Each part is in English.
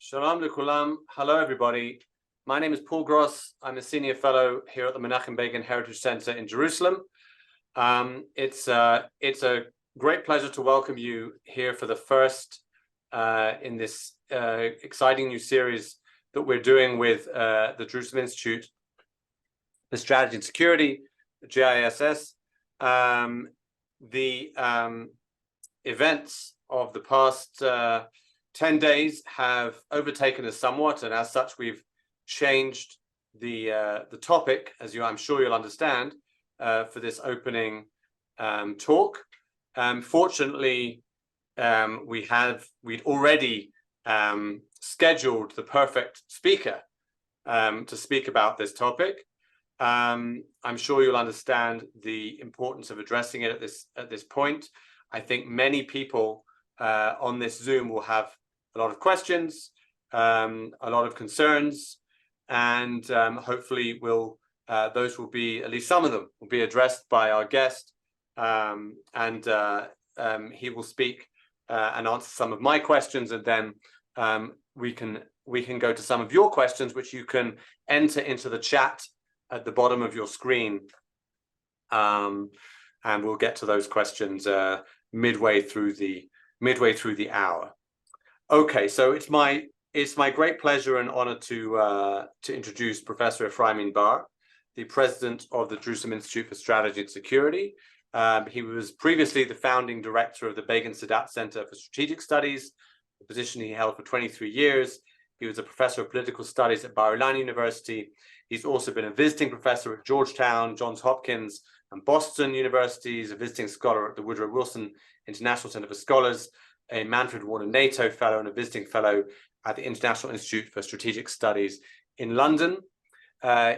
Shalom l'kulam. Hello, everybody. My name is Paul Gross. I'm a senior fellow here at the Menachem Heritage Center in Jerusalem. It's a great pleasure to welcome you here for the first in this exciting new series that we're doing with the Jerusalem Institute for Strategy and Security, the JISS. The events of the past 10 days have overtaken us somewhat, and as such, we've changed the topic, as I'm sure you'll understand, for this opening talk. Fortunately, we'd already scheduled the perfect speaker to speak about this topic. I'm sure you'll understand the importance of addressing it at this point. I think many people on this Zoom will have a lot of questions, a lot of concerns, and hopefully those will be, at least some of them, will be addressed by our guest, and he will speak and answer some of my questions, and then we can go to some of your questions, which you can enter into the chat at the bottom of your screen, and we'll get to those questions midway through the hour. Okay, so it's my great pleasure and honor to introduce Professor Efraim Inbar, the president of the Jerusalem Institute for Strategy and Security. He was previously the founding director of the Begin Sadat Center for Strategic Studies, a position he held for 23 years. He was a professor of political studies at Bar-Ilan University. He's also been a visiting professor at Georgetown, Johns Hopkins, and Boston universities, a visiting scholar at the Woodrow Wilson International Center for Scholars, a Manfred Warner NATO fellow, and a visiting fellow at the International Institute for Strategic Studies in London.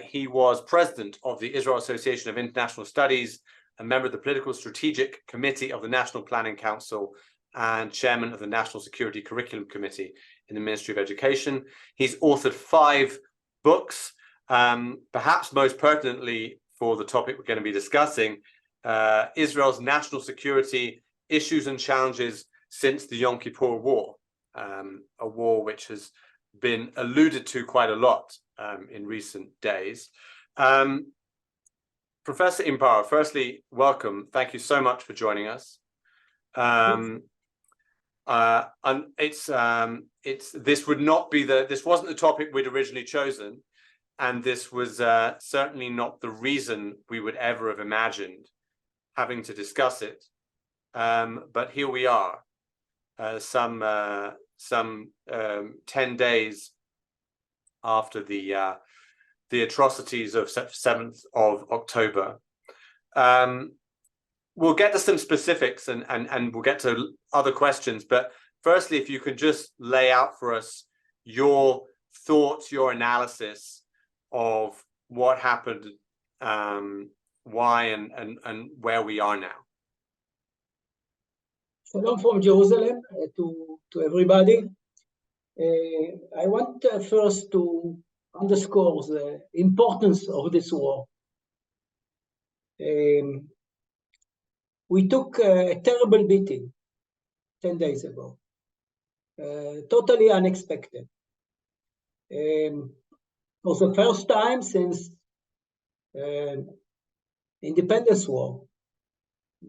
He was president of the Israel Association of International Studies, a member of the Political Strategic Committee of the National Planning Council, and chairman of the National Security Curriculum Committee in the Ministry of Education. He's authored 5 books, perhaps most pertinently for the topic we're going to be discussing, Israel's national security issues and challenges since the Yom Kippur War, a war which has been alluded to quite a lot in recent days. Professor Inbar, firstly, welcome. Thank you so much for joining us. And this wasn't the topic we'd originally chosen, and this was certainly not the reason we would ever have imagined having to discuss it. But here we are, some 10 days after the atrocities of 7th of October. We'll get to some specifics and we'll get to other questions. But firstly, if you could just lay out for us your thoughts, your analysis of what happened, why, and where we are now. Shalom from Jerusalem to everybody. I want first to underscore the importance of this war. We took a terrible beating 10 days ago, totally unexpected. For the first time since Independence War,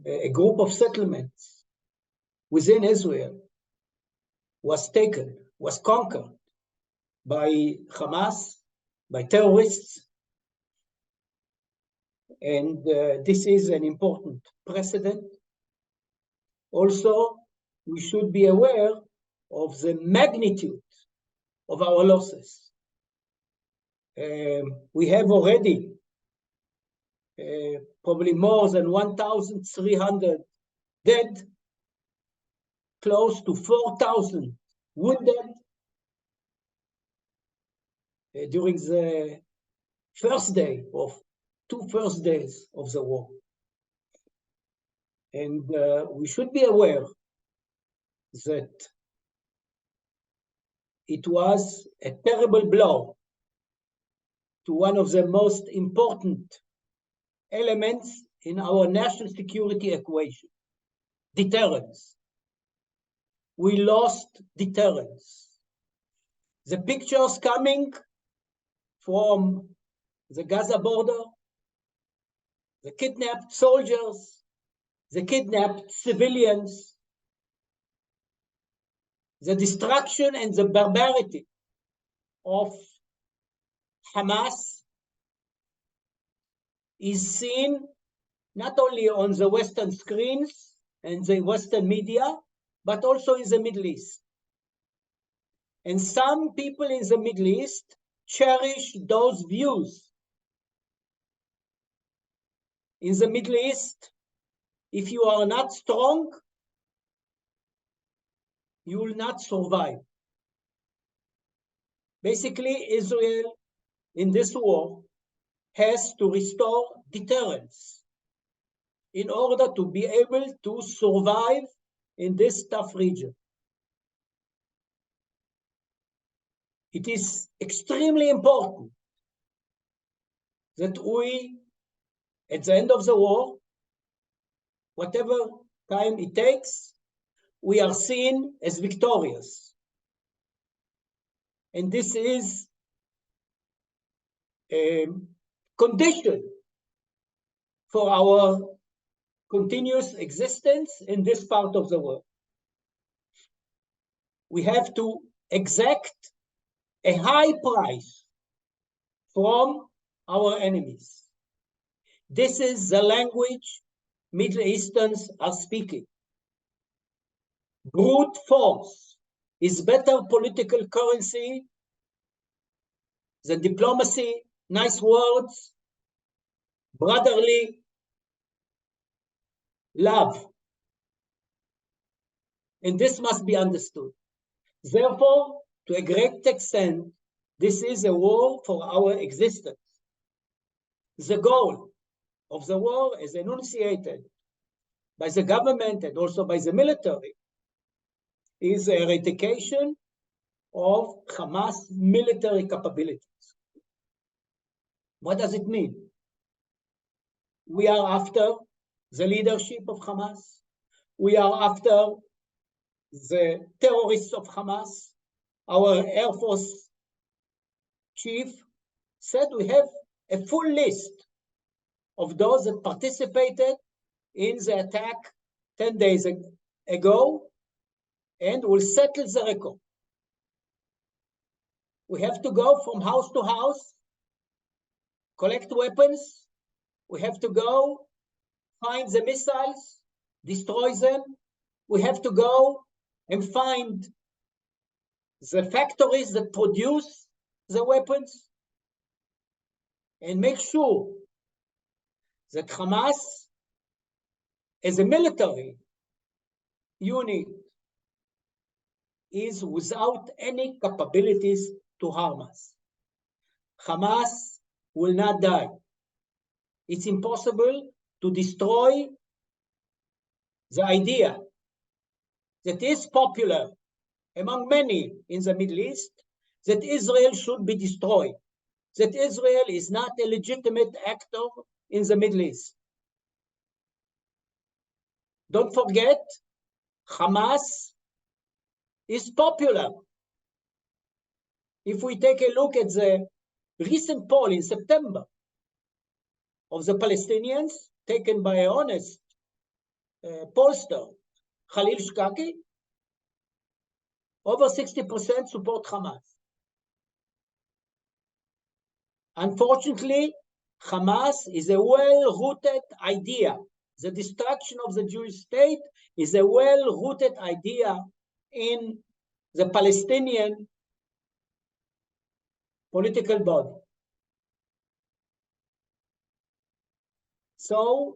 a group of settlements within Israel was conquered by Hamas, by terrorists, and this is an important precedent. Also, we should be aware of the magnitude of our losses. We have already probably more than 1,300 dead, close to 4,000 wounded during the first days of the war. And we should be aware that it was a terrible blow to one of the most important elements in our national security equation, deterrence. We lost deterrence. The pictures coming from the Gaza border, the kidnapped soldiers, the kidnapped civilians, the destruction and the barbarity of Hamas is seen not only on the Western screens and the Western media, but also in the Middle East. And some people in the Middle East cherish those views. In the Middle East, if you are not strong, you will not survive. Basically, Israel in this war has to restore deterrence in order to be able to survive in this tough region. It is extremely important that we, at the end of the war, whatever time it takes, we are seen as victorious. And this is a condition for our continuous existence in this part of the world. We have to exact a high price from our enemies. This is the language Middle Easterns are speaking. Brute force is better political currency than diplomacy, nice words, brotherly love. And this must be understood. Therefore, to a great extent, this is a war for our existence. The goal of the war, as enunciated by the government and also by the military, is a eradication of Hamas military capabilities. What does it mean? We are after the leadership of Hamas. We are after the terrorists of Hamas. Our Air Force chief said we have a full list of those that participated in the attack 10 days ago, and will settle the record. We have to go from house to house, collect weapons. We have to go find the missiles, destroy them. We have to go and find the factories that produce the weapons and make sure that Hamas, as a military unit, is without any capabilities to harm us. Hamas will not die. It's impossible to destroy the idea that is popular among many in the Middle East, that Israel should be destroyed, that Israel is not a legitimate actor in the Middle East. Don't forget, Hamas is popular. If we take a look at the recent poll in September of the Palestinians, taken by an honest pollster, Khalil Shkaki, over 60% support Hamas. Unfortunately, Hamas is a well-rooted idea. The destruction of the Jewish state is a well-rooted idea in the Palestinian political body. So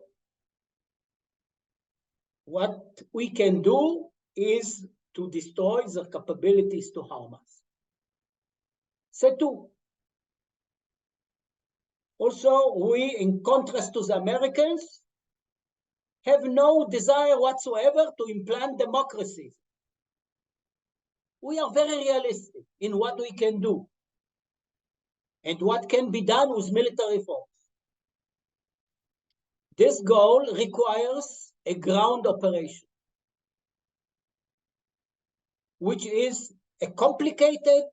what we can do is to destroy their capabilities to harm us. C'est tout. Also, we, in contrast to the Americans, have no desire whatsoever to implant democracies. We are very realistic in what we can do and what can be done with military force. This goal requires a ground operation, which is a complicated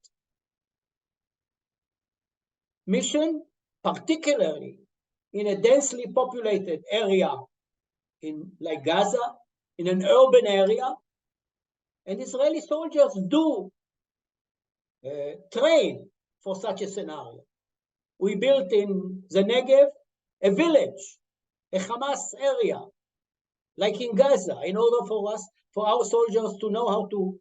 mission, particularly in a densely populated area like Gaza, in an urban area. And Israeli soldiers do train for such a scenario. We built in the Negev a village, a Hamas area, like in Gaza, in order for our soldiers to know how to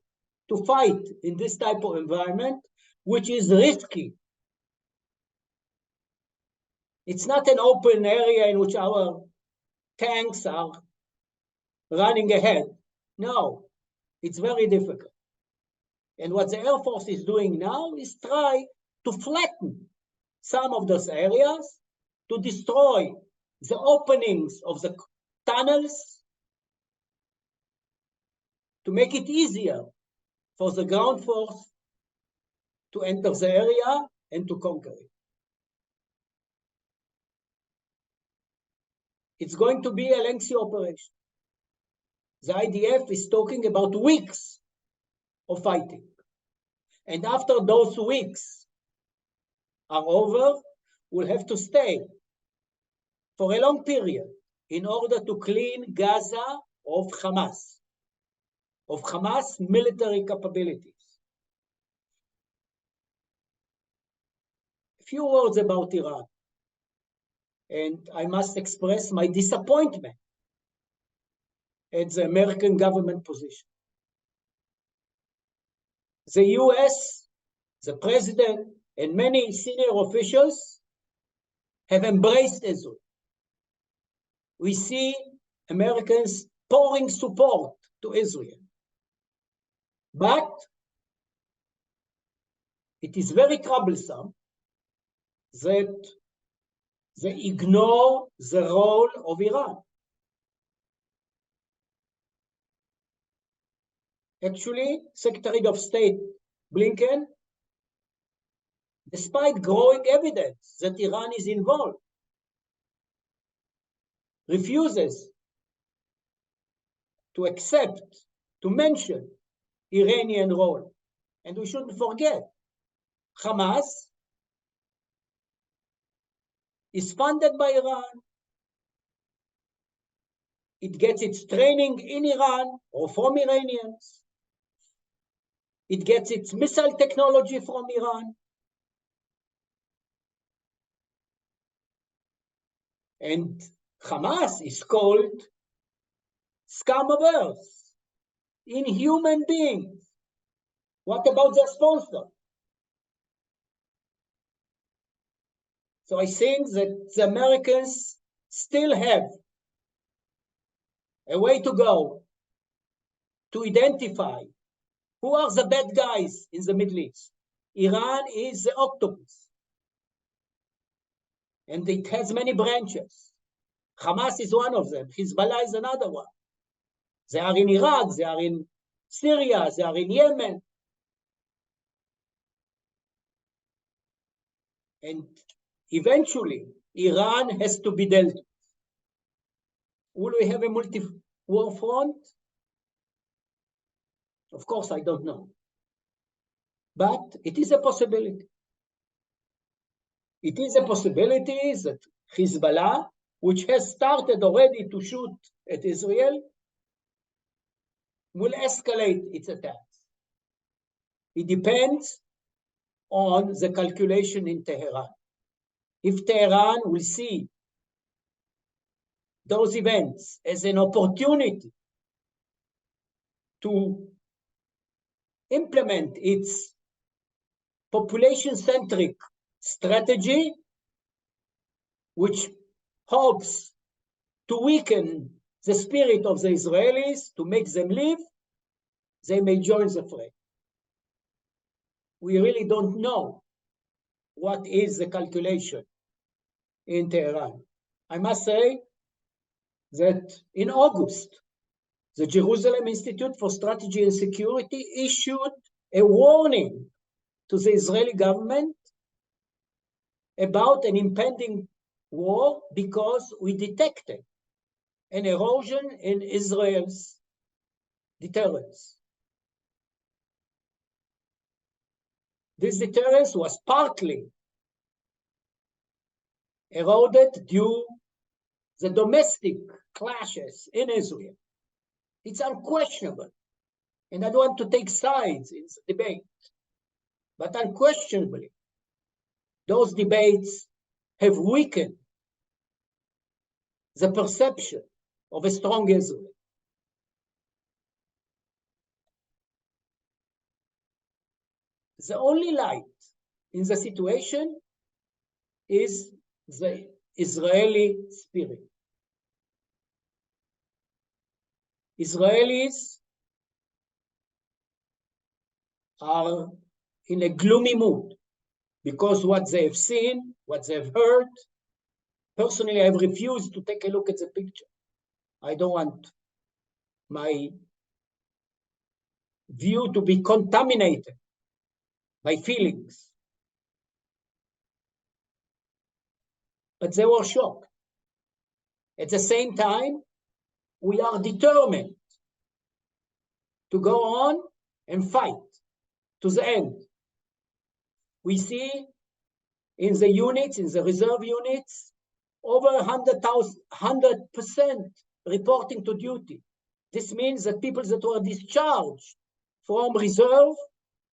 fight in this type of environment, which is risky. It's not an open area in which our tanks are running ahead. No, it's very difficult. And what the Air Force is doing now is try to flatten some of those areas, to destroy the openings of the tunnels, to make it easier for the ground force to enter the area and to conquer it. It's going to be a lengthy operation. The IDF is talking about weeks of fighting. And after those weeks are over, we'll have to stay for a long period in order to clean Gaza of Hamas military capabilities. A few words about Iran. And I must express my disappointment at the American government position. The US, the president, and many senior officials have embraced Israel. We see Americans pouring support to Israel. But it is very troublesome that they ignore the role of Iran. Actually, Secretary of State Blinken, despite growing evidence that Iran is involved, refuses to accept, to mention Iranian role. And we shouldn't forget, Hamas is funded by Iran. It gets its training in Iran or from Iranians. It gets its missile technology from Iran. And Hamas is called scum of earth, inhuman beings. What about their sponsor? So I think that the Americans still have a way to go to identify who are the bad guys in the Middle East. Iran is the octopus, and it has many branches. Hamas is one of them. Hezbollah is another one. They are in Iraq, they are in Syria, they are in Yemen. And eventually, Iran has to be dealt with. Will we have a multi-war front? Of course, I don't know. But it is a possibility. It is a possibility that Hezbollah, which has started already to shoot at Israel, will escalate its attacks. It depends on the calculation in Tehran. If Tehran will see those events as an opportunity to implement its population-centric strategy, which hopes to weaken the spirit of the Israelis, to make them leave, they may join the fray. We really don't know what is the calculation in Tehran. I must say that in August, the Jerusalem Institute for Strategy and Security issued a warning to the Israeli government about an impending war because we detected an erosion in Israel's deterrence. This deterrence was partly eroded due the domestic clashes in Israel. It's unquestionable. And I don't want to take sides in the debate, but unquestionably, those debates have weakened the perception of a strong Israel. The only light in the situation is the Israeli spirit. Israelis are in a gloomy mood because what they have seen, what they've heard. Personally, I've refused to take a look at the picture. I don't want my view to be contaminated by feelings. But they were shocked. At the same time, we are determined to go on and fight to the end. We see in the units, in the reserve units, over 100% reporting to duty. This means that people that were discharged from reserve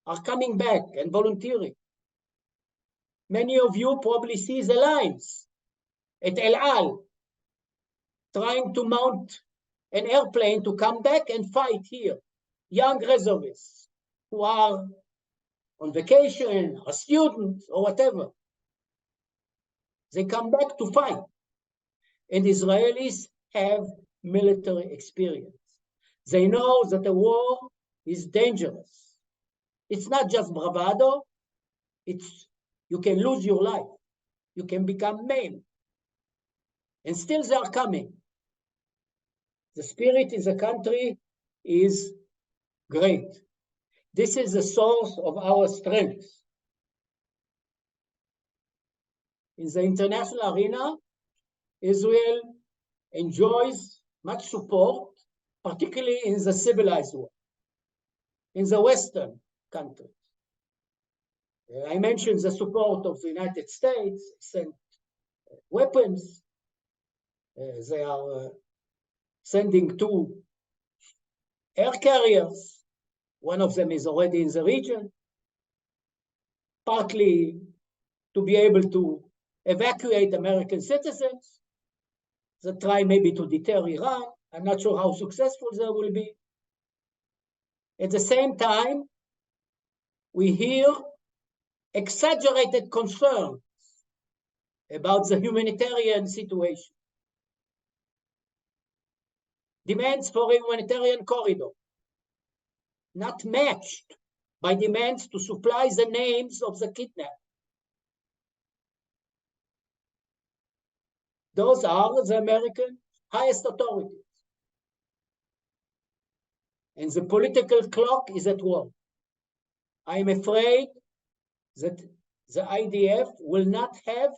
are coming back and volunteering. Many of you probably see the lines at El Al, trying to mount an airplane to come back and fight here. Young reservists who are on vacation, or students, or whatever. They come back to fight. And Israelis have military experience. They know that the war is dangerous. It's not just bravado. You can lose your life. You can become maimed. And still they are coming. The spirit in the country is great. This is the source of our strength. In the international arena, Israel enjoys much support, particularly in the civilized world, in the Western countries. I mentioned the support of the United States, sent weapons. They are sending 2 air carriers. One of them is already in the region, partly to be able to evacuate American citizens that try maybe to deter Iran. I'm not sure how successful they will be. At the same time, we hear exaggerated concerns about the humanitarian situation. Demands for a humanitarian corridor, not matched by demands to supply the names of the kidnapped. Those are the American highest authorities. And the political clock is at work. I'm afraid that the IDF will not have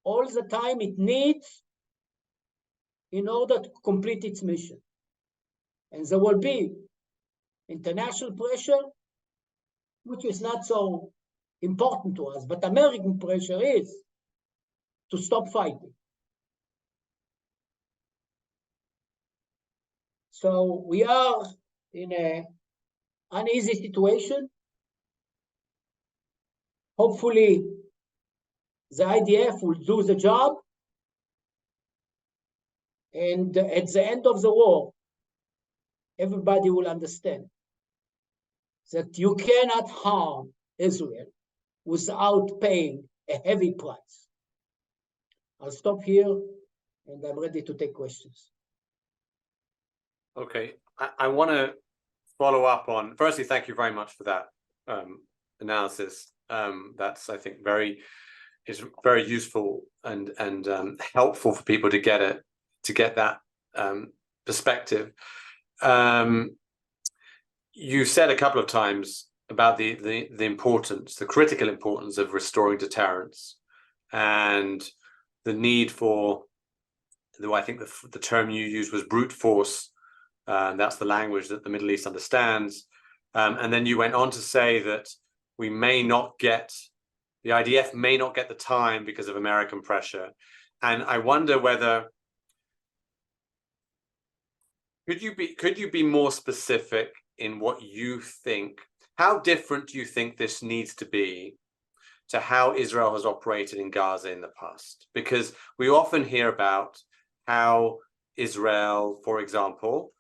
all the time it needs in order to complete its mission. And there will be international pressure, which is not so important to us, but American pressure is to stop fighting. So we are in an uneasy situation. Hopefully, the IDF will do the job. And at the end of the war, everybody will understand that you cannot harm Israel without paying a heavy price. I'll stop here, and I'm ready to take questions. Okay, I want to follow up on, firstly, thank you very much for that analysis. That's, I think, very useful and helpful for people to get that perspective. You said a couple of times about the importance, the critical importance of restoring deterrence, and the need for, though I think the term you used was brute force. That's the language that the Middle East understands. And then you went on to say that the IDF may not get the time because of American pressure. And I wonder whether could you be more specific in what you think? How different do you think this needs to be to how Israel has operated in Gaza in the past? Because we often hear about how Israel, for example,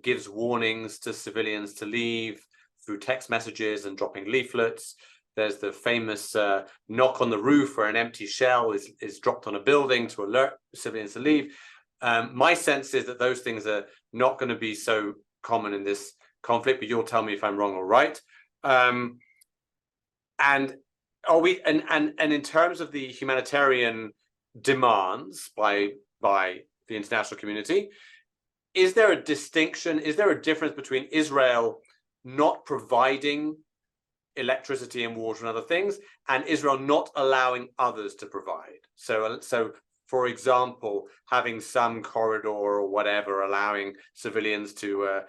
gives warnings to civilians to leave through text messages and dropping leaflets. There's the famous knock on the roof where an empty shell is dropped on a building to alert civilians to leave. My sense is that those things are not going to be so common in this conflict, but you'll tell me if I'm wrong or right. And are we and in terms of the humanitarian demands by the international community, is there a distinction? Is there a difference between Israel not providing electricity and water and other things, and Israel not allowing others to provide? So for example, having some corridor or whatever allowing civilians to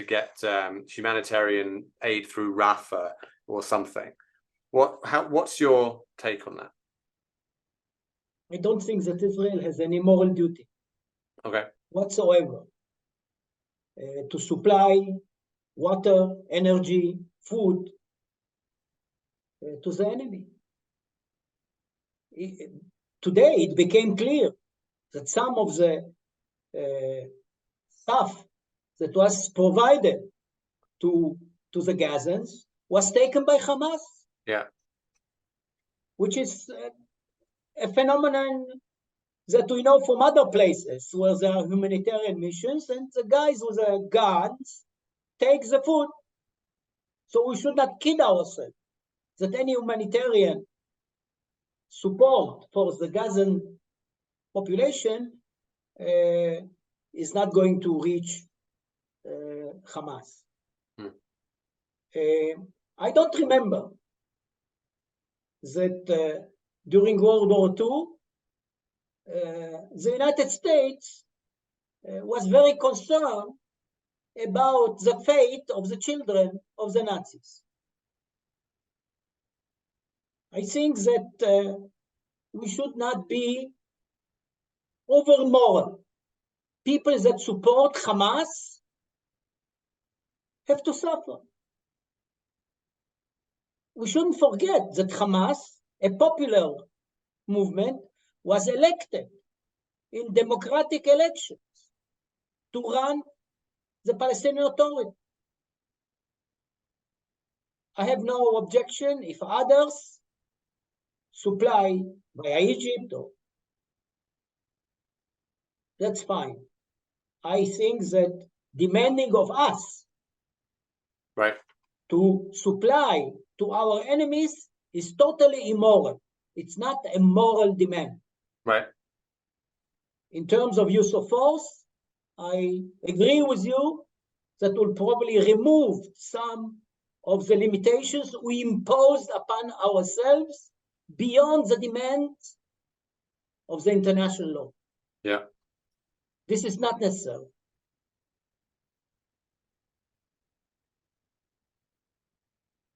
get humanitarian aid through Rafah or something. What's your take on that? I don't think that Israel has any moral duty, okay, whatsoever, to supply water, energy, food to the enemy. Today, it became clear that some of the stuff that was provided to the Gazans was taken by Hamas. Yeah. Which is a phenomenon that we know from other places where there are humanitarian missions, and the guys with the guns take the food. So we should not kid ourselves that any humanitarian support for the Gazan population is not going to reach Hamas. I don't remember that during World War II, the United States was very concerned about the fate of the children of the Nazis. I think that we should not be over moral. People that support Hamas have to suffer. We shouldn't forget that Hamas, a popular movement, was elected in democratic elections to run the Palestinian Authority. I have no objection if others supply via Egypt, or that's fine. I think that demanding of us right to supply to our enemies is totally immoral. It's not a moral demand. Right. In terms of use of force, I agree with you that will probably remove some of the limitations we imposed upon ourselves beyond the demands of the international law. Yeah. This is not necessary.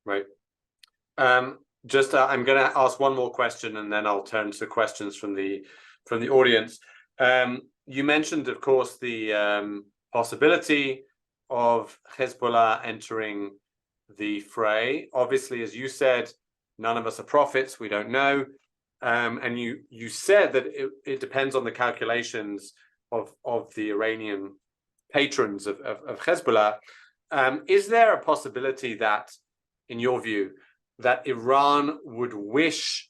Right. Just I'm going to ask one more question, and then I'll turn to questions from the audience. You mentioned, of course, the possibility of Hezbollah entering the fray. Obviously, as you said, none of us are prophets. We don't know. And you said that it depends on the calculations of the Iranian patrons of Hezbollah. Is there a possibility that, in your view, that Iran would wish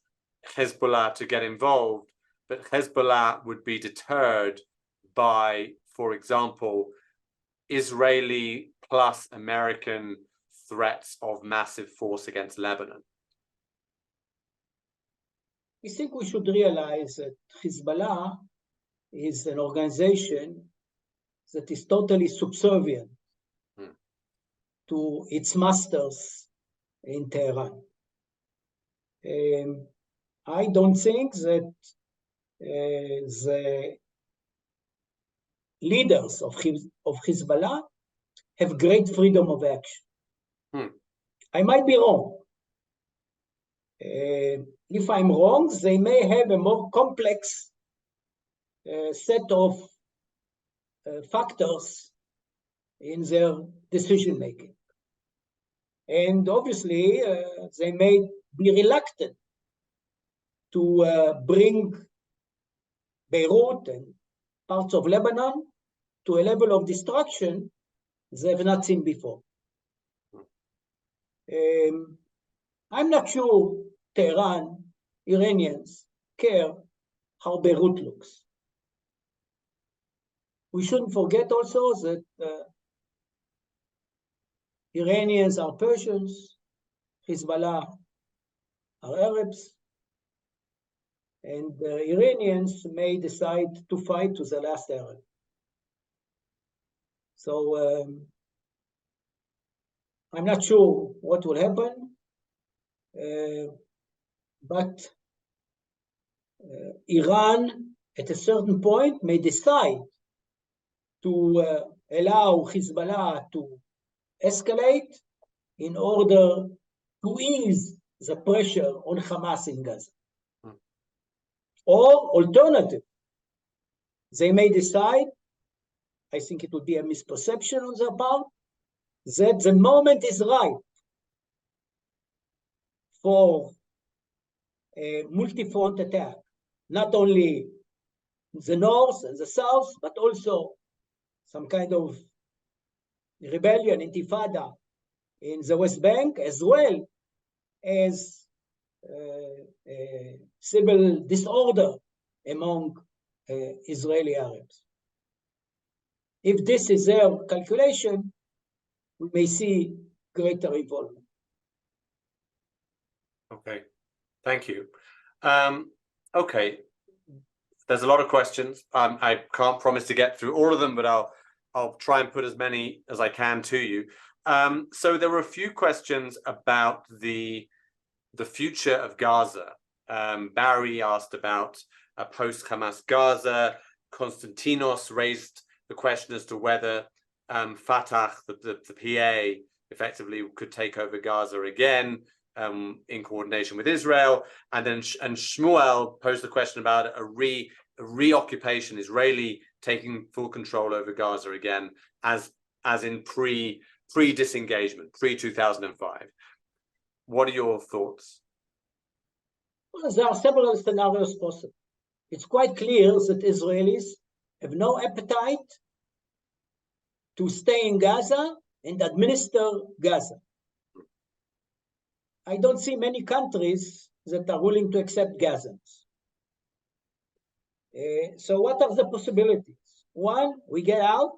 Hezbollah to get involved, but Hezbollah would be deterred by, for example, Israeli plus American threats of massive force against Lebanon? I think we should realize that Hezbollah is an organization that is totally subservient to its masters in Tehran. I don't think that the leaders of Hezbollah have great freedom of action. I might be wrong. if I'm wrong, they may have a more complex set of factors in their decision making. And obviously, they may be reluctant to bring Beirut and parts of Lebanon to a level of destruction they've not seen before. I'm not sure Tehran, Iranians care how Beirut looks. We shouldn't forget also that Iranians are Persians, Hezbollah are Arabs, and Iranians may decide to fight to the last Arab. So I'm not sure what will happen, but Iran at a certain point may decide to allow Hezbollah to escalate in order to ease the pressure on Hamas in Gaza. Or alternative, they may decide, I think it would be a misperception on their part, that the moment is right for a multi-front attack, not only the north and the south, but also some kind of rebellion, intifada in the West Bank, as well as civil disorder among Israeli Arabs. If this is their calculation, we may see greater involvement. Okay, thank you. Okay, there's a lot of questions. I can't promise to get through all of them, but I'll try and put as many as I can to you. So there were a few questions about the future of Gaza. Barry asked about a post-Hamas Gaza. Konstantinos raised the question as to whether Fatah, the PA, effectively could take over Gaza again in coordination with Israel. And then Shmuel posed the question about a reoccupation, Israeli taking full control over Gaza again, as in pre-disengagement, pre-2005. What are your thoughts? Well, there are several scenarios possible. It's quite clear that Israelis have no appetite to stay in Gaza and administer Gaza. I don't see many countries that are willing to accept Gazans. So what are the possibilities? One, we get out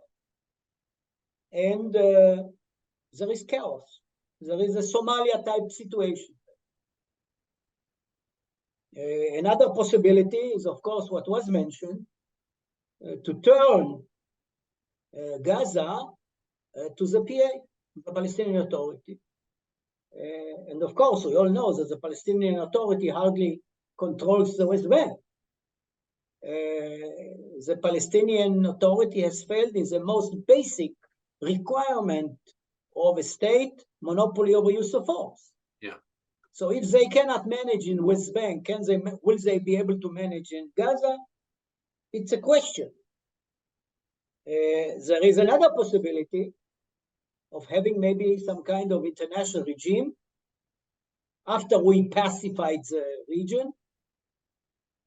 and there is chaos. There is a Somalia type situation. Another possibility is, of course, what was mentioned, to turn Gaza to the PA, the Palestinian Authority. And of course, we all know that the Palestinian Authority hardly controls the West Bank. The Palestinian Authority has failed in the most basic requirement of a state, monopoly over use of force. Yeah. So if they cannot manage in West Bank, will they be able to manage in Gaza? It's a question. There is another possibility of having maybe some kind of international regime after we pacified the region.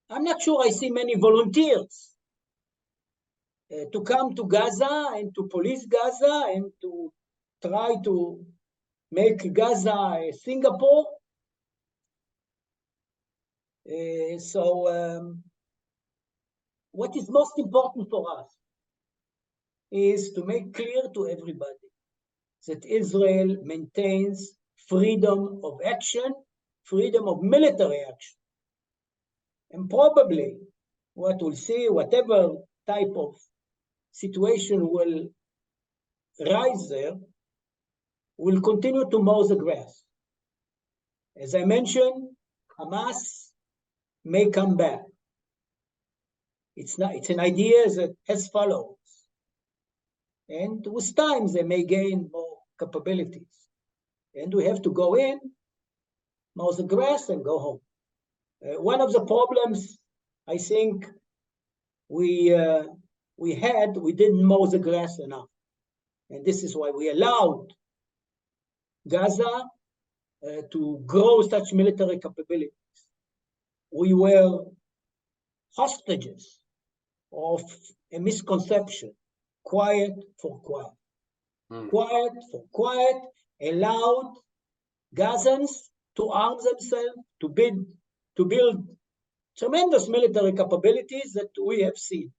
I'm not sure I see many volunteers to come to Gaza and to police Gaza and to try to make Gaza a Singapore. What is most important for us is to make clear to everybody that Israel maintains freedom of action, freedom of military action. And probably what we'll see, whatever type of situation will rise there, will continue to mow the grass. As I mentioned, Hamas may come back. It's an idea that as follows. And with time, they may gain more capabilities. And we have to go in, mow the grass, and go home. One of the problems I think we didn't mow the grass enough. And this is why we allowed Gaza to grow such military capabilities. We were hostages of a misconception. Quiet for quiet. Quiet for quiet allowed Gazans to arm themselves, to build tremendous military capabilities that we have seen.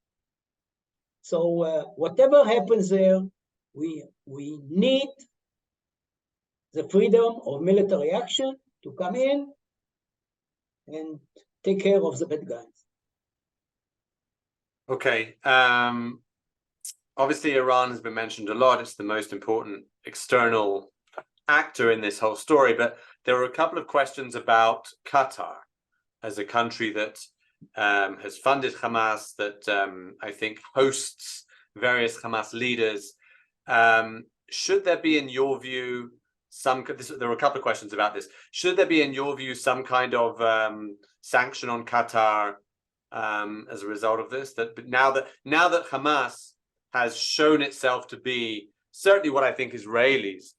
So whatever happens there, we need the freedom of military action to come in and take care of the bad guys. Okay. Obviously, Iran has been mentioned a lot. It's the most important external actor in this whole story. But there were a couple of questions about Qatar as a country that has funded Hamas, that I think hosts various Hamas leaders. Should there be, in your view, there were a couple of questions about this. Should there be, in your view, some kind of sanction on Qatar as a result of this? But now that Hamas has shown itself to be certainly what I think Israelis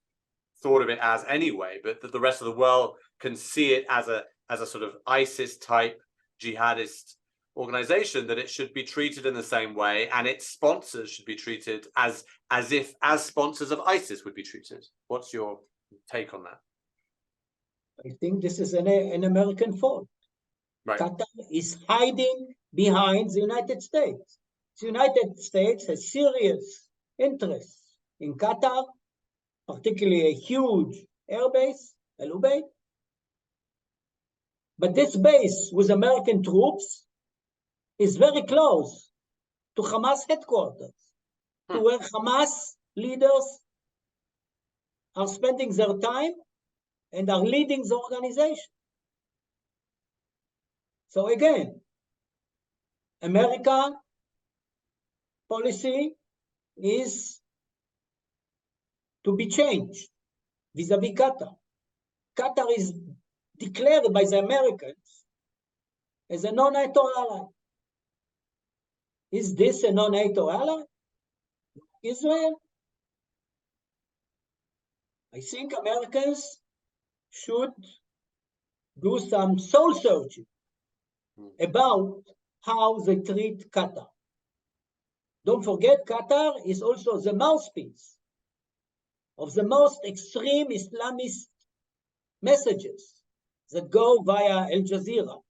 thought of it as anyway, but that the rest of the world can see it as a sort of ISIS type jihadist organization, that it should be treated in the same way, and its sponsors should be treated as sponsors of ISIS would be treated. What's your take on that? I think this is an American fault. Right. Qatar is hiding behind the United States. The United States has serious interests in Qatar, particularly a huge air base, Al Ubaid. But this base with American troops is very close to Hamas headquarters, to where Hamas leaders are spending their time and are leading the organization. So again, American policy is to be changed vis-a-vis Qatar. Qatar is declared by the Americans as a non-NATO ally. Is this a non-NATO ally? Israel? I think Americans should do some soul searching about how they treat Qatar. Don't forget, Qatar is also the mouthpiece of the most extreme Islamist messages that go via Al Jazeera,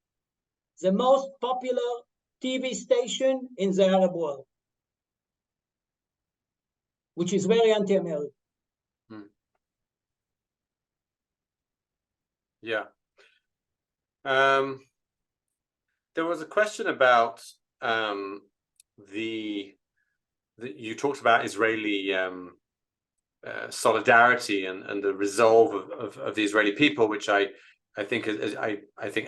the most popular TV station in the Arab world, which is very anti-American. Yeah. There was a question about you talked about Israeli solidarity and the resolve of the Israeli people, which I think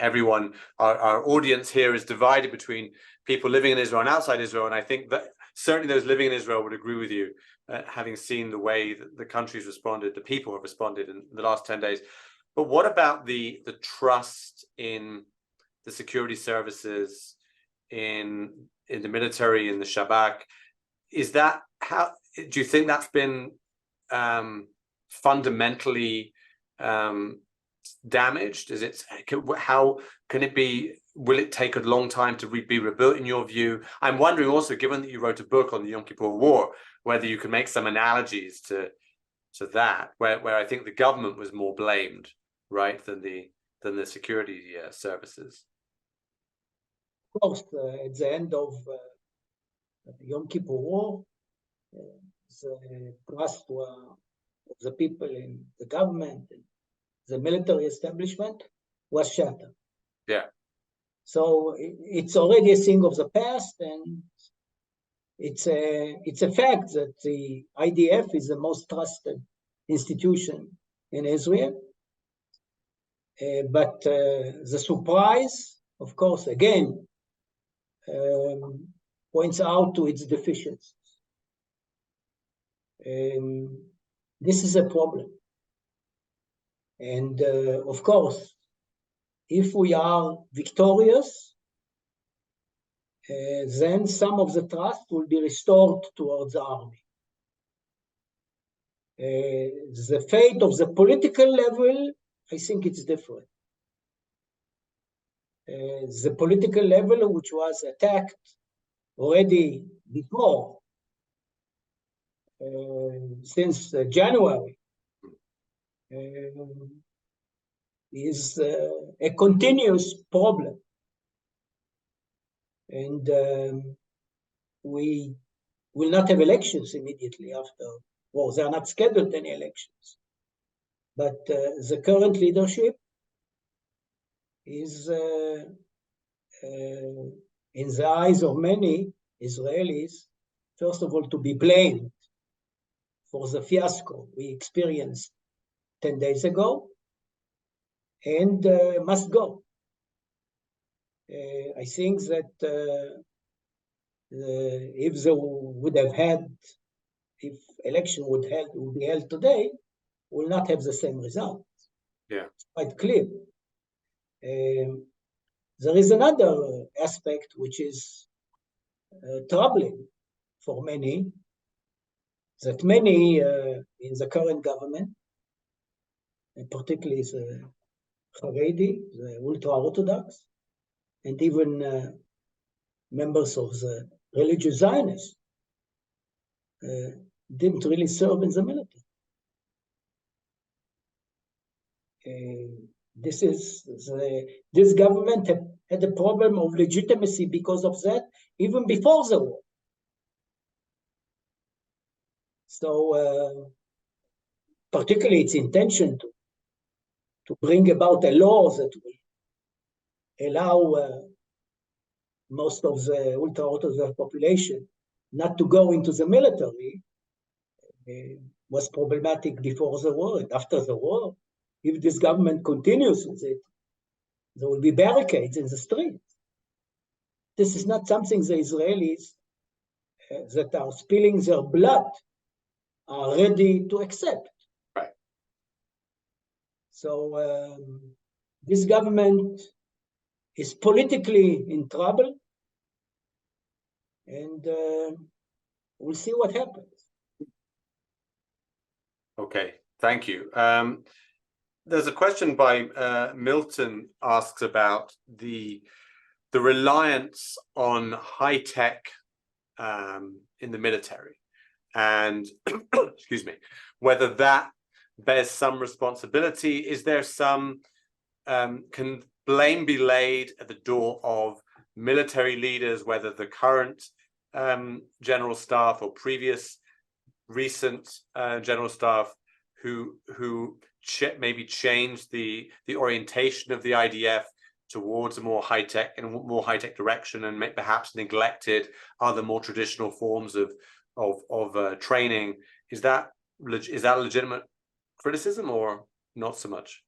everyone, our audience here is divided between people living in Israel and outside Israel, and I think that certainly those living in Israel would agree with you, having seen the way that the country's responded, the people have responded in the last 10 days. But what about the trust in the security services, in the military, in the Shabak? Is that, how do you think that's been fundamentally damaged? How can it be? Will it take a long time to be rebuilt, in your view? I'm wondering also, given that you wrote a book on the Yom Kippur War, whether you can make some analogies to that, where I think the government was more blamed, right, than the security services. Of course, at the end of the Yom Kippur War, the trust of the people in the government and the military establishment was shattered. Yeah. So it's already a thing of the past, and it's a fact that the IDF is the most trusted institution in Israel. But the surprise, of course, again, points out to its deficiencies. This is a problem. And of course, if we are victorious, then some of the trust will be restored towards the army. The fate of the political level, I think it's different. The political level, which was attacked already before, since January, is a continuous problem. And we will not have elections immediately after. Well, they are not scheduled any elections. But the current leadership is, in the eyes of many Israelis, first of all, to be blamed for the fiasco we experienced 10 days ago, and must go. I think that if they would have had, if election would be held today, will not have the same result. Yeah, it's quite clear. There is another aspect which is troubling for many, that many in the current government, and particularly the Haredi, the ultra-Orthodox, and even members of the religious Zionists, didn't really serve in the military. This government had a problem of legitimacy because of that, even before the war. So, particularly its intention to bring about a law that will allow most of the ultra-Orthodox population not to go into the military was problematic before the war. And after the war, if this government continues with it, there will be barricades in the streets. This is not something the Israelis that are spilling their blood are ready to accept. right. So this government is politically in trouble, and we'll see what happens. Okay, thank you. There's a question by Milton asks about the reliance on high tech in the military, and excuse me, whether that bears some responsibility. Is there some can blame be laid at the door of military leaders, whether the current general staff or previous recent general staff who maybe changed the orientation of the IDF towards a more high-tech and more high-tech direction, and perhaps neglected other more traditional forms of training? Is that a legitimate criticism, or not so much?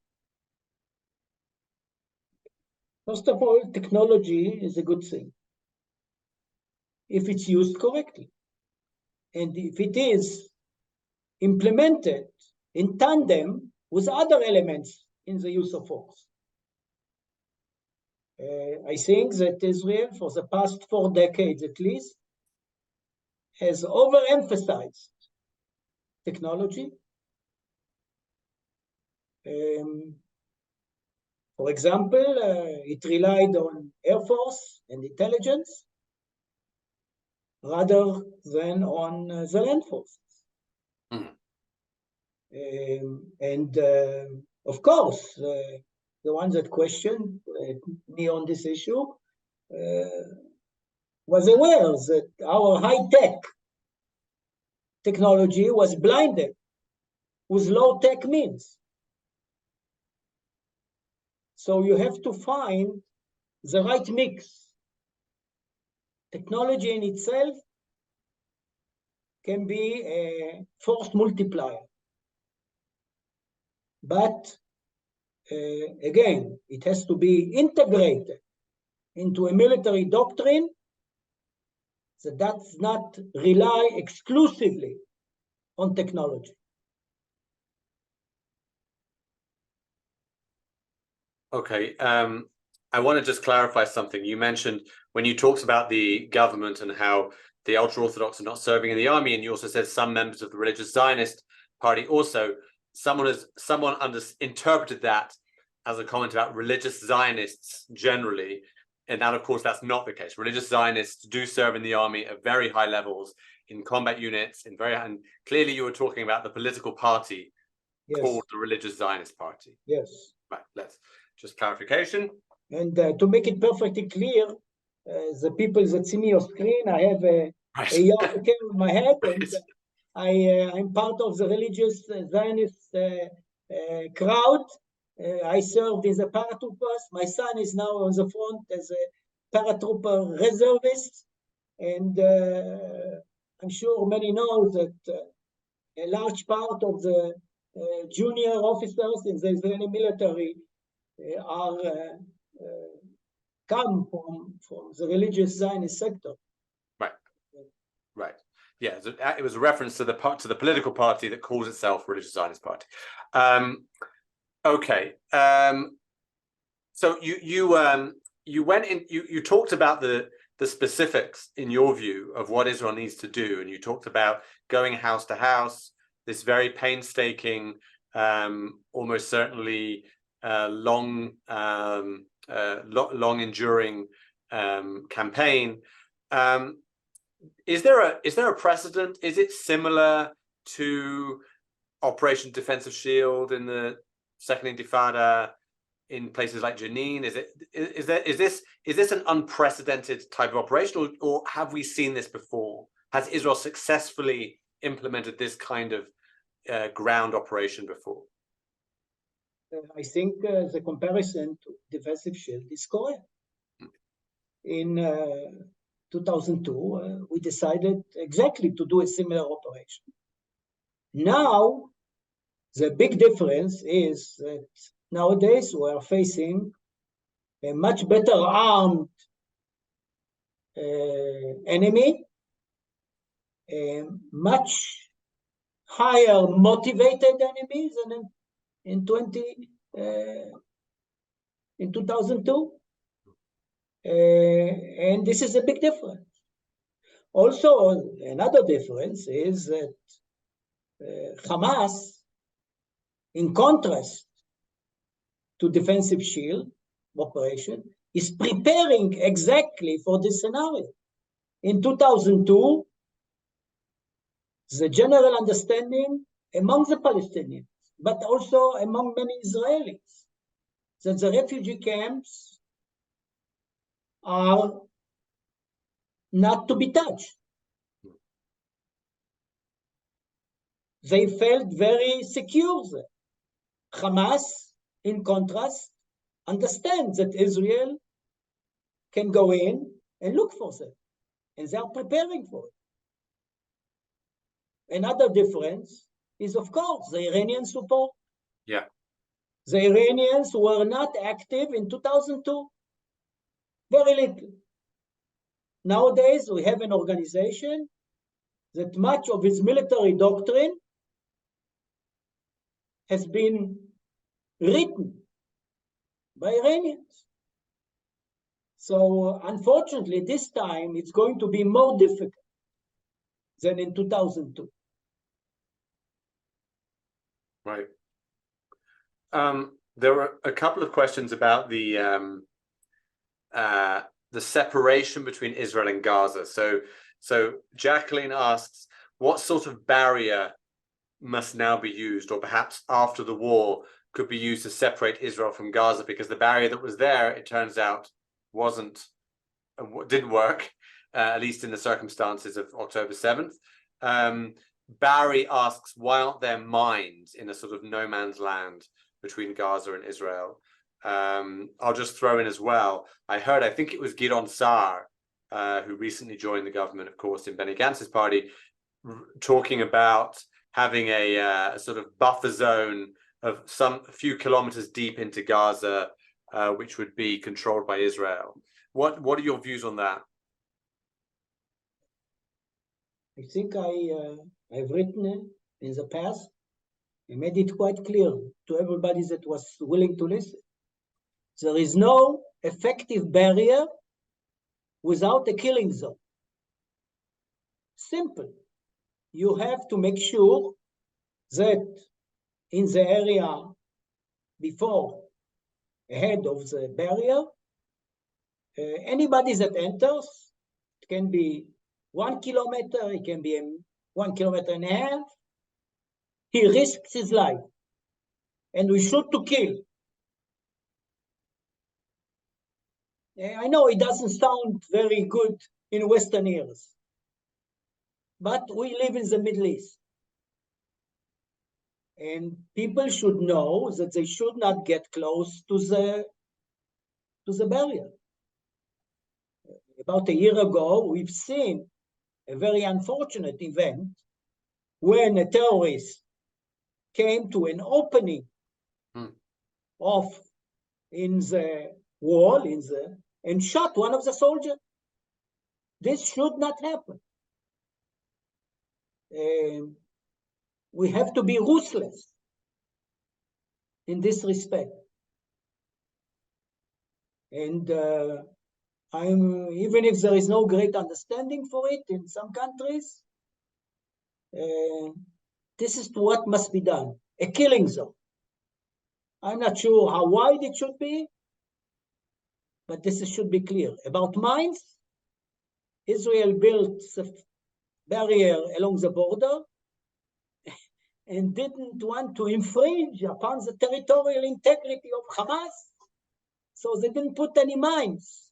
First of all, technology is a good thing if it's used correctly, and if it is implemented in tandem with other elements in the use of force. I think that Israel, for the past 4 decades at least, has overemphasized technology. For example, it relied on Air Force and intelligence rather than on the land forces. Mm-hmm. Of course, the ones that questioned me on this issue was aware that our high-tech technology was blinded with low-tech means. So you have to find the right mix. Technology in itself can be a force multiplier. But again, it has to be integrated into a military doctrine that does not rely exclusively on technology. Okay. I want to just clarify something. You mentioned when you talked about the government and how the ultra-Orthodox are not serving in the army, and you also said some members of the religious Zionist party also. Someone interpreted that as a comment about religious Zionists generally, and that, of course, that's not the case. Religious Zionists do serve in the army at very high levels in combat units, and clearly you were talking about the political party called the Religious Zionist Party. Yes. Right. Let's just clarification. And to make it perfectly clear, the people that see me on screen, I have a yarmulke on my head, and I'm part of the religious Zionist crowd. I served in the paratroopers. My son is now on the front as a paratrooper reservist, and I'm sure many know that a large part of the junior officers in the Israeli military come from the religious Zionist sector. Right. Right. Yeah, so it was a reference to the political party that calls itself Religious Zionist Party. Okay. So you went in. You talked about the specifics in your view of what Israel needs to do, and you talked about going house to house. This very painstaking, almost certainly long enduring campaign. Is there a precedent? Is it similar to Operation Defensive Shield in the Second Intifada in places like Jenin? Is this an unprecedented type of operation, or have we seen this before? Has Israel successfully implemented this kind of ground operation before? I think the comparison to Defensive Shield is correct. In 2002, we decided exactly to do a similar operation. Now, the big difference is that nowadays we are facing a much better armed enemy, a much higher motivated enemy than in 2002. And this is a big difference. Also, another difference is that Hamas, in contrast to Defensive Shield operation, is preparing exactly for this scenario. In 2002, the general understanding among the Palestinians, but also among many Israelis, that the refugee camps are not to be touched. They felt very secure there. Hamas, in contrast, understands that Israel can go in and look for them, and they are preparing for it. Another difference is, of course, the Iranian support. Yeah. The Iranians were not active in 2002. Very little. Nowadays, we have an organization that much of its military doctrine has been written by Iranians. So, unfortunately, this time it's going to be more difficult than in 2002. Right. There were a couple of questions about the separation between Israel and Gaza. So Jacqueline asks, what sort of barrier must now be used, or perhaps after the war could be used to separate Israel from Gaza? Because the barrier that was there, it turns out, didn't work, at least in the circumstances of October 7th. Barry asks, why aren't there mines in a sort of no man's land between Gaza and Israel? I'll just throw in as well, I think it was Gideon Saar, who recently joined the government, of course, in Benny Gantz's party, talking about having a sort of buffer zone of a few kilometers deep into Gaza, which would be controlled by Israel. What are your views on that? I think I've written in the past, I made it quite clear to everybody that was willing to listen, There is no effective barrier without a killing zone. Simple. You have to make sure that in the area before, ahead of the barrier, anybody that enters, it can be 1 kilometer, it can be 1.5 kilometers, he risks his life. And we shoot to kill. I know it doesn't sound very good in Western ears, but we live in the Middle East. And people should know that they should not get close to the barrier. About a year ago, we've seen a very unfortunate event when a terrorist came to an opening in the wall, and shot one of the soldiers. This should not happen. We have to be ruthless in this respect. And even if there is no great understanding for it in some countries, this is what must be done, a killing zone. I'm not sure how wide it should be, but this should be clear. About mines, Israel built a barrier along the border and didn't want to infringe upon the territorial integrity of Hamas, so they didn't put any mines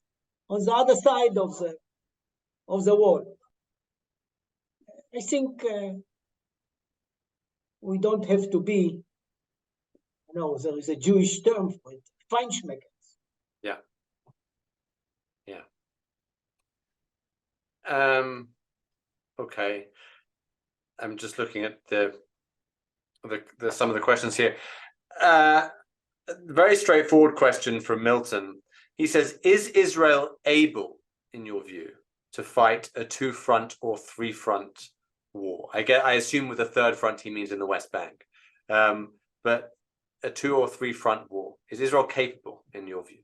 on the other side of the wall. I think we don't have to be, there is a Jewish term for it, Feinschmeckers. Yeah. Yeah. Okay. I'm just looking at the some of the questions here. Very straightforward question from Milton. He says, is Israel able, in your view, to fight a 2-front or 3-front war? I assume with a 3rd front he means in the West Bank. But a 2 or 3-front war, is Israel capable, in your view?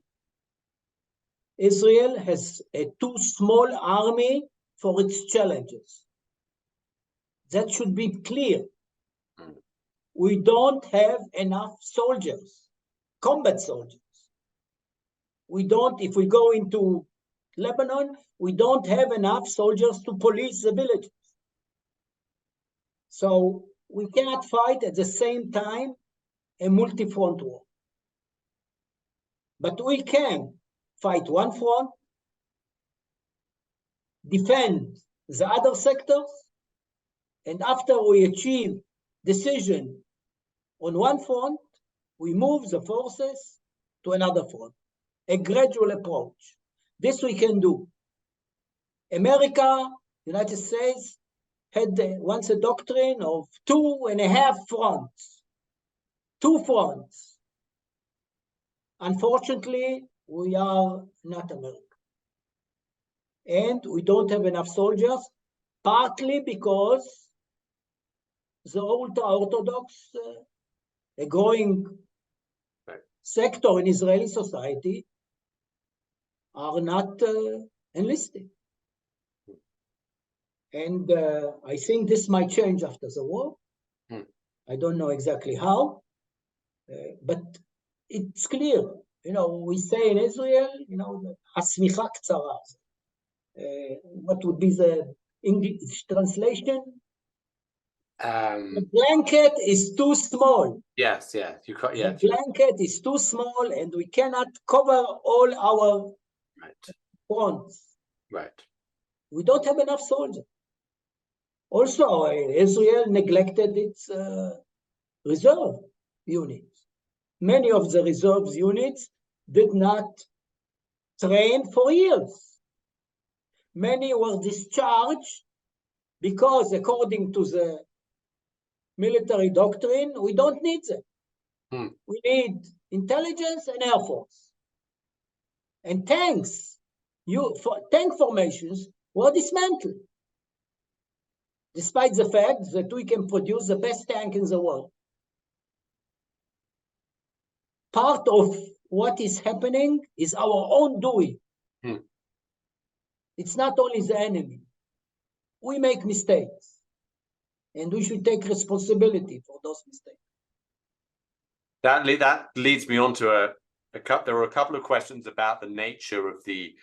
Israel has a too small army for its challenges. That should be clear. We don't have enough soldiers, combat soldiers. We don't, if we go into Lebanon, we don't have enough soldiers to police the villages. So we cannot fight at the same time a multi-front war. But we can fight one front, defend the other sectors, and after we achieve decision on one front, we move the forces to another front, a gradual approach. This we can do. America, United States, had once a doctrine of 2.5 fronts. 2 fronts. Unfortunately, we are not America. And we don't have enough soldiers, partly because the ultra-Orthodox, a growing sector in Israeli society, are not enlisted. And I think this might change after the war. I don't know exactly how, but it's clear. We say in Israel, השמיכה קצרה. What would be the English translation? The blanket is too small. Yes, yeah. The blanket is too small, and we cannot cover all our fronts. Right. We don't have enough soldiers. Also, Israel neglected its reserve units. Many of the reserve units did not train for years. Many were discharged because, according to the military doctrine, we don't need them. We need intelligence and air force. And tanks, tank formations were dismantled, despite the fact that we can produce the best tank in the world. Part of what is happening is our own doing. It's not only the enemy. We make mistakes, and we should take responsibility for those mistakes. That leads me on to there were a couple of questions about the nature of the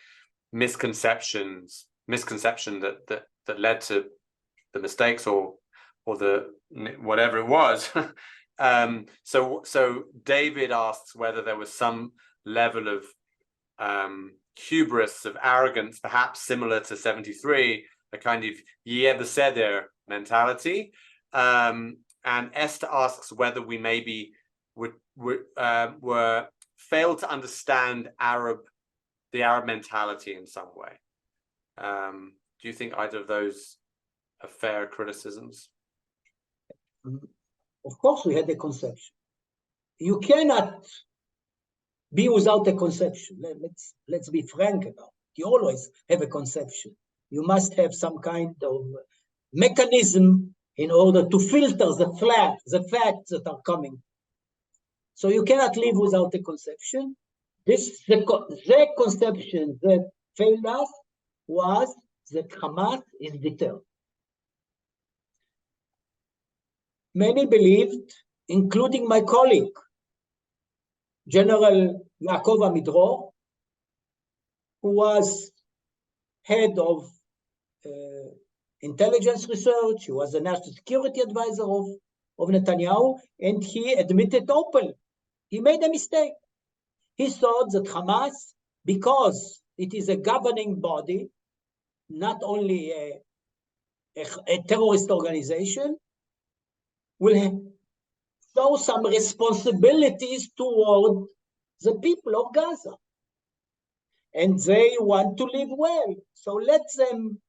misconception that led to the mistakes or the whatever it was. So David asks whether there was some level of hubris, of arrogance, perhaps similar to 73, a kind of Yeh Beseder mentality. And Esther asks whether we maybe were failed to understand the Arab mentality in some way. Do you think either of those are fair criticisms? Of course, we had a conception. You cannot be without a conception. Let's be frank about it. You always have a conception. You must have some kind of mechanism in order to filter the facts that are coming. So you cannot live without a conception. The conception that failed us was that Hamas is deterred. Many believed, including my colleague, General Yaakov Amidror, who was head of intelligence research. He was the national security advisor of Netanyahu, and he admitted openly he made a mistake. He thought that Hamas, because it is a governing body, not only a terrorist organization, will show some responsibilities toward the people of Gaza. And they want to live well. So let them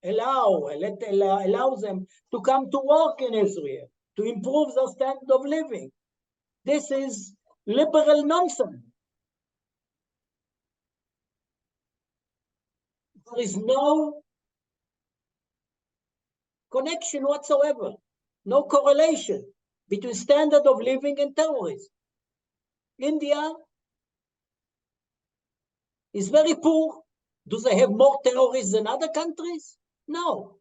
allow them to come to work in Israel, to improve their standard of living. This is liberal nonsense. There is no connection whatsoever, no correlation between standard of living and terrorism. India is very poor. Do they have more terrorists than other countries? No.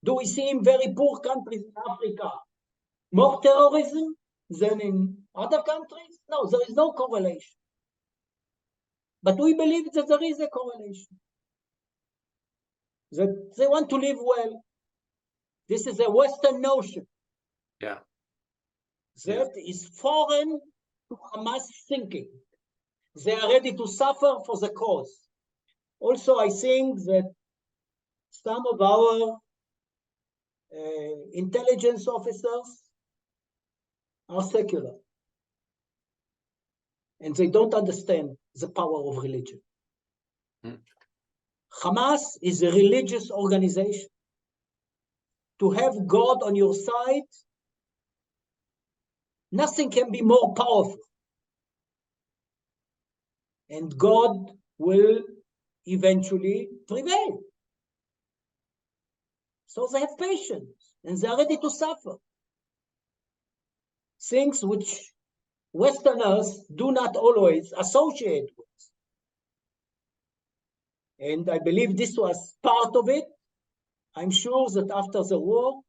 Do we see in very poor countries in Africa more terrorism than in other countries? No, there is no correlation. But we believe that there is a correlation. That they want to live well. This is a Western notion. Yeah. That is foreign to Hamas thinking. They are ready to suffer for the cause. Also, I think that some of our intelligence officers are secular. And they don't understand the power of religion. Hamas is a religious organization. To have God on your side, nothing can be more powerful. And God will eventually prevail. So they have patience and they are ready to suffer. Things which Westerners do not always associate with. And I believe this was part of it. I'm sure that after the war,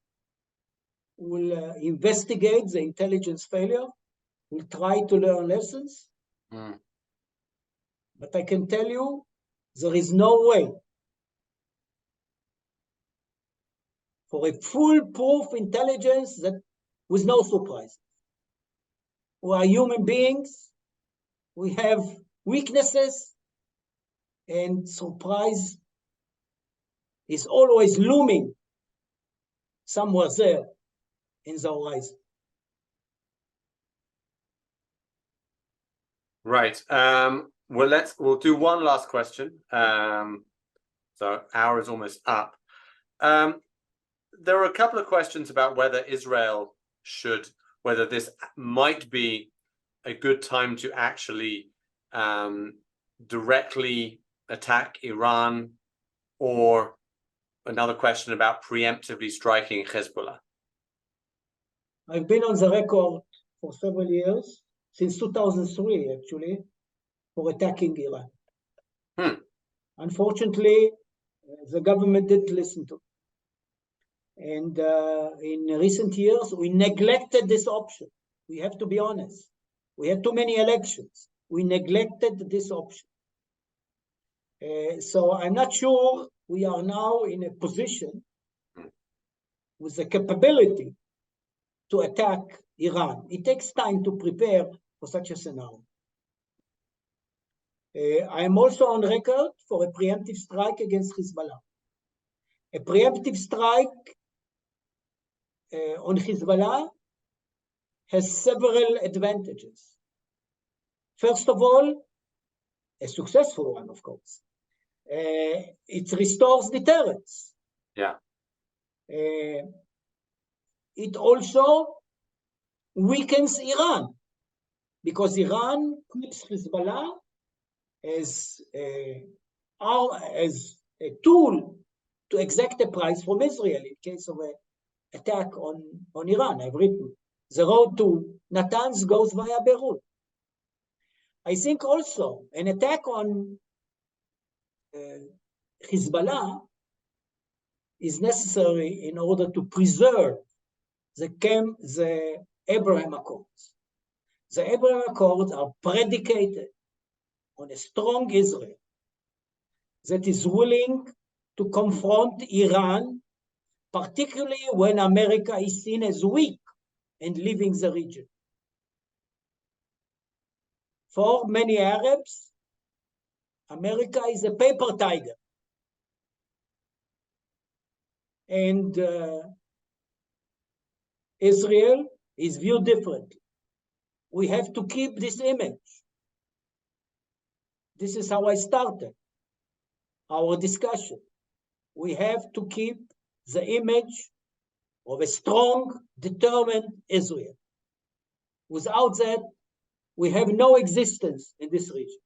we'll investigate the intelligence failure. We'll try to learn lessons. But I can tell you, there is no way for a foolproof intelligence that with no surprises. We are human beings. We have weaknesses, and surprise is always looming somewhere there in the horizon. Right. We'll do one last question. So hour is almost up. There are a couple of questions about whether whether this might be a good time to actually directly attack Iran, or another question about preemptively striking Hezbollah. I've been on the record for several years since 2003, actually, for attacking Iran. Unfortunately, the government didn't listen to it. And in recent years, we neglected this option. We have to be honest. We had too many elections. We neglected this option. So I'm not sure we are now in a position with the capability to attack Iran. It takes time to prepare for such a scenario. I am also on record for a preemptive strike against Hezbollah. A preemptive strike on Hezbollah has several advantages. First of all, a successful one, of course. It restores deterrence. Yeah. It also weakens Iran, because Iran keeps Hezbollah as a tool to exact a price from Israel in case of an attack on Iran. I've written, the road to Natanz goes via Beirut. I think also an attack on Hezbollah is necessary in order to preserve the Abraham Accords. The Abraham Accords are predicated on a strong Israel that is willing to confront Iran, particularly when America is seen as weak and leaving the region. For many Arabs, America is a paper tiger. And Israel is viewed differently. We have to keep this image. This is how I started our discussion. We have to keep the image of a strong, determined Israel. Without that, we have no existence in this region.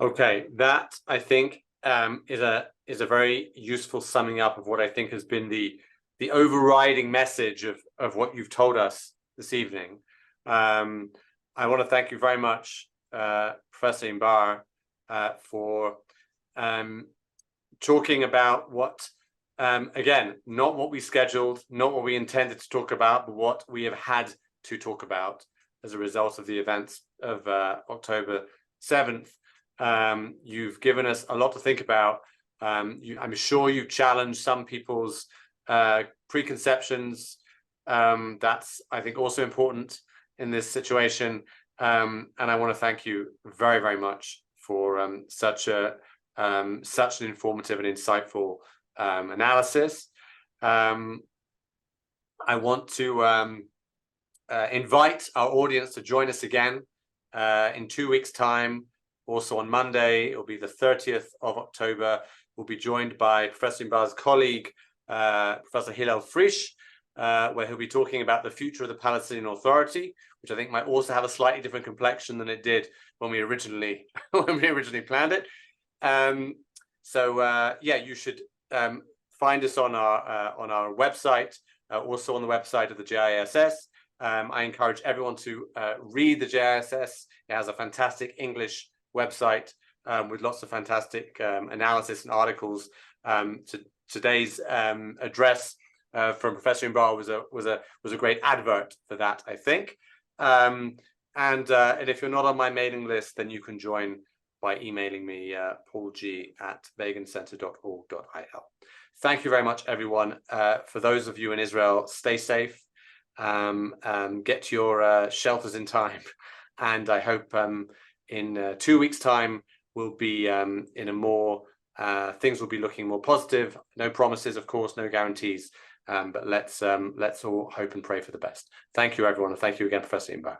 Okay, that I think is a very useful summing up of what I think has been the overriding message of what you've told us this evening. I want to thank you very much, Professor Inbar, for talking about what, again, not what we scheduled, not what we intended to talk about, but what we have had to talk about as a result of the events of October 7th. You've given us a lot to think about. I'm sure you've challenged some people's preconceptions. That's, I think, also important in this situation. And I want to thank you very, very much for such an informative and insightful analysis. I want to invite our audience to join us again in 2 weeks' time. Also on Monday, it'll be the 30th of October. We'll be joined by Professor Inbar's colleague, Professor Hillel Frisch, where he'll be talking about the future of the Palestinian Authority, which I think might also have a slightly different complexion than it did when we originally planned it. Yeah, you should find us on our website, also on the website of the JISS. I encourage everyone to read the JISS. It has a fantastic English website with lots of fantastic analysis and articles. Today's address from Professor Inbar was a great advert for that, I think. And if you're not on my mailing list, then you can join by emailing me, paulg@begincentre.org.il. Thank you very much, everyone. For those of you in Israel, stay safe, get to your shelters in time, and I hope in 2 weeks' time we'll be in a more things will be looking more positive. No promises, of course, no guarantees, but let's all hope and pray for the best. Thank you, everyone, and thank you again, Professor Inbar.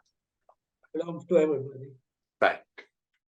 Shalom to everybody. Bye.